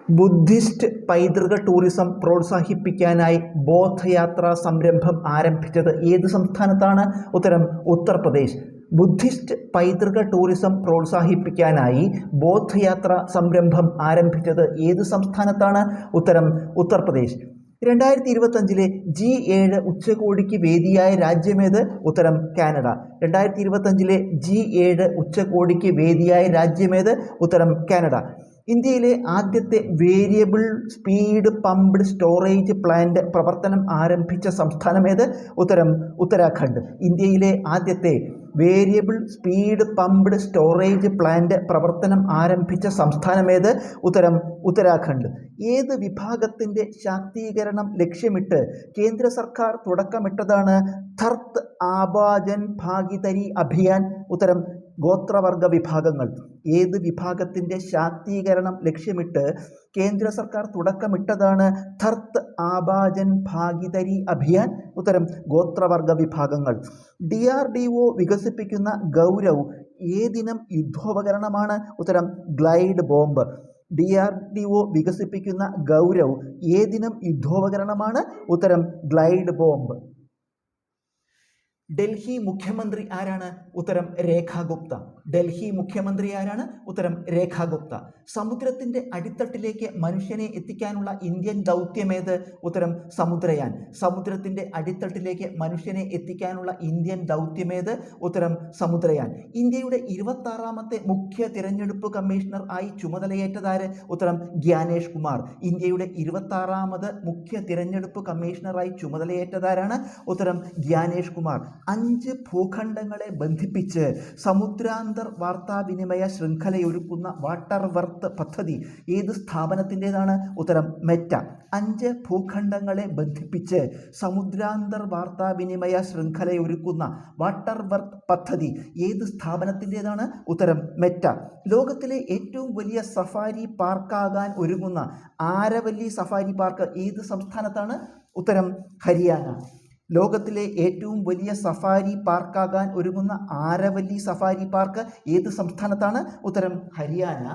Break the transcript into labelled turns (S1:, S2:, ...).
S1: Buddhist പൈതൃക tourism പ്രോത്സാഹിപ്പിക്കാനായി ബോധയാത്രാ സംരംഭം ആരംഭിച്ചത് ഏത് സംസ്ഥാനത്താണ്? ഉത്തരം ഉത്തർപ്രദേശ്. ബുദ്ധിസ്റ്റ് പൈതൃക ടൂറിസം പ്രോത്സാഹിപ്പിക്കാനായി ബോധയാത്രാ സംരംഭം ആരംഭിച്ചത് ഏത് സംസ്ഥാനത്താണ്? ഉത്തരം ഉത്തർപ്രദേശ്. 2025 G7 ഉച്ചകോടിക്ക് വേദിയായ രാജ്യമേത്? ഉത്തരം കാനഡ. 2025 G7 ഉച്ചകോടിക്ക് വേദിയായ രാജ്യമേത്? ഉത്തരം കാനഡ. ഇന്ത്യയിലെ ആദ്യത്തെ variable speed pumped storage plant പ്രവർത്തനം ആരംഭിച്ച സംസ്ഥാനമേത്? ഉത്തരം ഉത്തരാഖണ്ഡ്. ഇന്ത്യയിലെ ആദ്യത്തെ variable speed pumped storage plant പ്രവർത്തനം ആരംഭിച്ച സംസ്ഥാനമേത്? ഉത്തരം ഉത്തരാഖണ്ഡ്. ഏത് വിഭാഗത്തിൻ്റെ ശാക്തീകരണം ലക്ഷ്യമിട്ട് കേന്ദ്ര സർക്കാർ തുടക്കമിട്ടതാണ് ധർത്ത് ആബാജൻ ഭാഗിദരി അഭിയാൻ? ഉത്തരം ഗോത്രവർഗ വിഭാഗങ്ങൾ. ഏത് വിഭാഗത്തിൻ്റെ ശാക്തീകരണം ലക്ഷ്യമിട്ട് കേന്ദ്ര സർക്കാർ തുടക്കമിട്ടതാണ് ധർത്ത് ആബാജൻ ഭാഗിദരി അഭിയാൻ? ഉത്തരം ഗോത്രവർഗ വിഭാഗങ്ങൾ. DRDO വികസിപ്പിക്കുന്ന ഗൗരവ് ഏതിനം യുദ്ധോപകരണമാണ്? ഉത്തരം ഗ്ലൈഡ് ബോംബ്. DRDO വികസിപ്പിക്കുന്ന ഗൗരവ് ഏതിനം യുദ്ധോപകരണമാണ്? ഉത്തരം ഗ്ലൈഡ് ബോംബ്. ഡൽഹി മുഖ്യമന്ത്രി ആരാണ്? ഉത്തരം രേഖാ ഗുപ്ത. ഡൽഹി മുഖ്യമന്ത്രി ആരാണ്? ഉത്തരം രേഖാ ഗുപ്ത. സമുദ്രത്തിൻ്റെ അടിത്തട്ടിലേക്ക് മനുഷ്യനെ എത്തിക്കാനുള്ള ഇന്ത്യൻ ദൗത്യമേത്? ഉത്തരം സമുദ്രയാൻ. സമുദ്രത്തിൻ്റെ അടിത്തട്ടിലേക്ക് മനുഷ്യനെ എത്തിക്കാനുള്ള ഇന്ത്യൻ ദൗത്യമേത്? ഉത്തരം സമുദ്രയാൻ. ഇന്ത്യയുടെ 26ാമത്തെ മുഖ്യ തിരഞ്ഞെടുപ്പ് കമ്മീഷണർ ആയി ചുമതലയേറ്റതാര്? ഉത്തരം ഗ്യാനേഷ് കുമാർ. ഇന്ത്യയുടെ 26ാമത് മുഖ്യ തിരഞ്ഞെടുപ്പ് കമ്മീഷണറായി ചുമതലയേറ്റതാരാണ്? ഉത്തരം ഗ്യാനേഷ് കുമാർ. 5 ഭൂഖണ്ഡങ്ങളെ ബന്ധിപ്പിച്ച് സമുദ്രാന്തർ വാർത്താവിനിമയ ശൃംഖലയൊരുക്കുന്ന വാട്ടർ വർത്ത് പദ്ധതി ഏത് സ്ഥാപനത്തിൻ്റെതാണ്? ഉത്തരം മെറ്റ. 5 ഭൂഖണ്ഡങ്ങളെ ബന്ധിപ്പിച്ച് സമുദ്രാന്തർ വാർത്താവിനിമയ ശൃംഖലയൊരുക്കുന്ന വാട്ടർ വർത്ത് പദ്ധതി ഏത് സ്ഥാപനത്തിൻ്റെതാണ്? ഉത്തരം മെറ്റ. ലോകത്തിലെ ഏറ്റവും വലിയ സഫാരി പാർക്കാകാൻ ഒരുങ്ങുന്ന ആരവല്ലി സഫാരി പാർക്ക് ഏത് സംസ്ഥാനത്താണ്? ഉത്തരം ഹരിയാന. ലോകത്തിലെ ഏറ്റവും വലിയ സഫാരി പാർക്കാകാൻ ഒരുങ്ങുന്ന ആരവല്ലി സഫാരി പാർക്ക് ഏത് സംസ്ഥാനത്താണ്? ഉത്തരം ഹരിയാന.